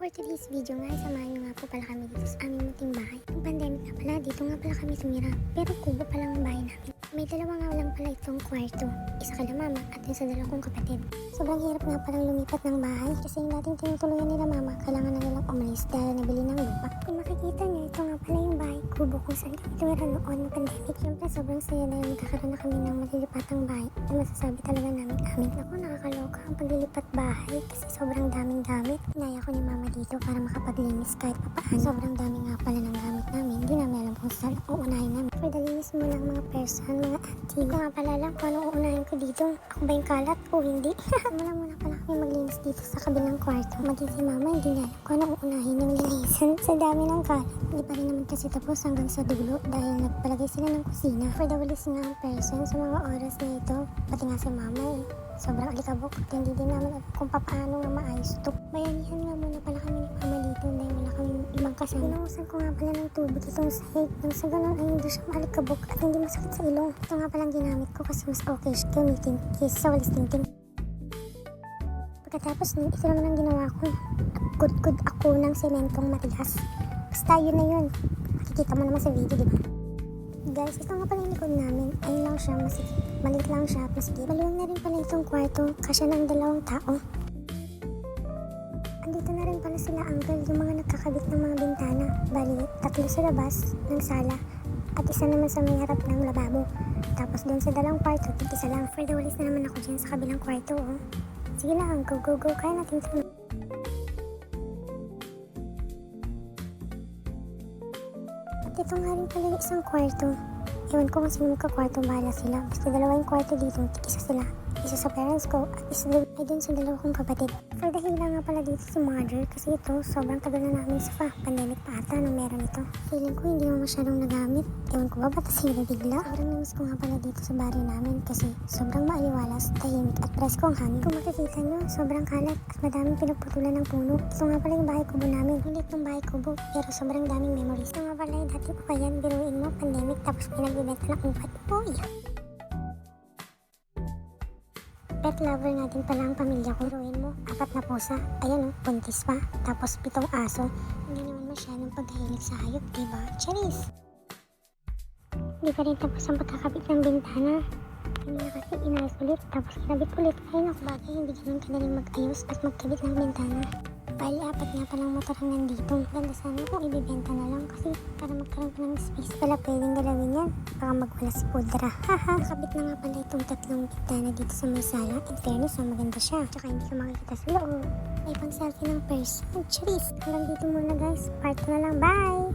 for today's video nga, samahan nyo nga po pala kami dito sa aming munting bahay. Ang pandemic na pala, dito nga pala kami tumira. Pero kubo pa lang ang bahay namin. May dalawa nga lang pala itong kwarto. Isa kala mama at yung sa dalawa kong kapatid. Sobrang hirap nga palang lumipat ng bahay kasi yung dating tinutuluyan nila mama, kailangan na nilang umalis dahil nabili ng lupa. Kung makikita nyo, ito nga pala yung bahay kubo kung saan kami tumira noon ng pandemic. Siyempre sobrang saya dahil magkakaroon na kami ng malilipatang bahay. At masasabi talaga namin amin. Ako, nakakaloka ang paglilipat bahay kasi sobrang daming gamit. Inaya ko ni mama dito para makapaglinis kahit papaano. Sobrang dami nga pala ng gamit namin. Hindi namin alam kung saan uunahin namin. For the linis mo lang mga person, mga auntie. Hindi nga pala lang kung anong uunahin ko dito. Ako ba yung kalat o hindi? Muna pala kami maglinis dito sa kabilang kwarto. Maging si mama hindi na alam kung anong uunahin ng linisan. Sa dami ng kalat. Hindi pa rin naman kasi tapos hanggang sa dulo dahil nagpalagay sila ng kusina. For the walis nga ang person sa mga oras na ito. Pati nga si mama sobrang alikabok at hindi din namin alam kung paano nga maayos ito. Bayanihan nga muna pala kami ni mama dito dahil wala kami ibang kasama. Pinuhusan ko nga pala ng tubig itong sahig. Nang sa ganun ay hindi siya maalikabok at hindi masakit sa ilong. Ito nga palang ginamit ko kasi mas okay siya gamitin kaysa sa walis tingting. Pagkatapos nun, ito naman ang ginawa ko. Good ako ng sementong matigas. Basta yun na yun. Makikita mo naman sa video, diba? Guys, ito nga pala yung likod namin. Ayun lang siya, maliit lang siya. Masikip. Maluwang na rin pala itong kwarto. Kasya ng 2 tao. Andito na rin pala sila uncle, yung mga nagkakabit ng mga bintana. Bali, 3 sa labas ng sala at isa naman sa may harap ng lababo. Tapos doon sa 2 kwarto, isa lang. For the walis na naman ako dyan sa kabilang kwarto. Oh. Sige lang, go. Kaya natin ito. At ito nga rin pala yung isang kwarto. Ewan ko kung sino magka-kwarto, bahala sila. Basta 2 yung kwarto dito, isa sila. Isa sa parents ko at isa ay dun sa 2 kong kapatid. For the hila nga pala dito si mother kasi ito sobrang tagal na namin sa pandemic pa ata nung meron ito. Feeling ko hindi mo masyadong nagamit. Ewan ko ba ba't sila bigla? Sobrang namiss ko nga pala dito sa bahay namin kasi sobrang maaliwalas, tahimik at presko ang hangin. Kung makikita nyo, sobrang kalat at madaming pinagputulan ng puno. Ito nga pala yung bahay kubo namin. Ulit ng bahay kubo pero sobrang daming memories. Ito nga pala yung dati ko yan, biruin mo, pandemic tapos pinagbibenta ng upat. Boy! Pet lover natin pala ang pamilya ko. Ruin mo, 4 na pusa. Ayan buntis pa. Tapos 7 aso. Hindi naman masyadong pagkahilig sa hayop, diba? Charis! Hindi pa rin tapos ang pagkakabit ng bintana. Kanina kasi inayos ulit, tapos kinabit ulit. Ayun ako bagay, hindi ganun kadaling mag-ayos at magkabit ng bintana. Bali, 4 nga palang motor ang nandito. Ganda sana kung ibibenta na lang kasi para magkaroon pa ng space pala pwedeng galawin yan. Baka magwala si Pudra. Haha! Nakabit na nga pala itong 3 bintana dito sa may sala. In fairness, maganda siya. Tsaka hindi ka makikita sa loob. May pang selfie ng person. Charis! Hanggang dito muna guys. Part na lang. Bye!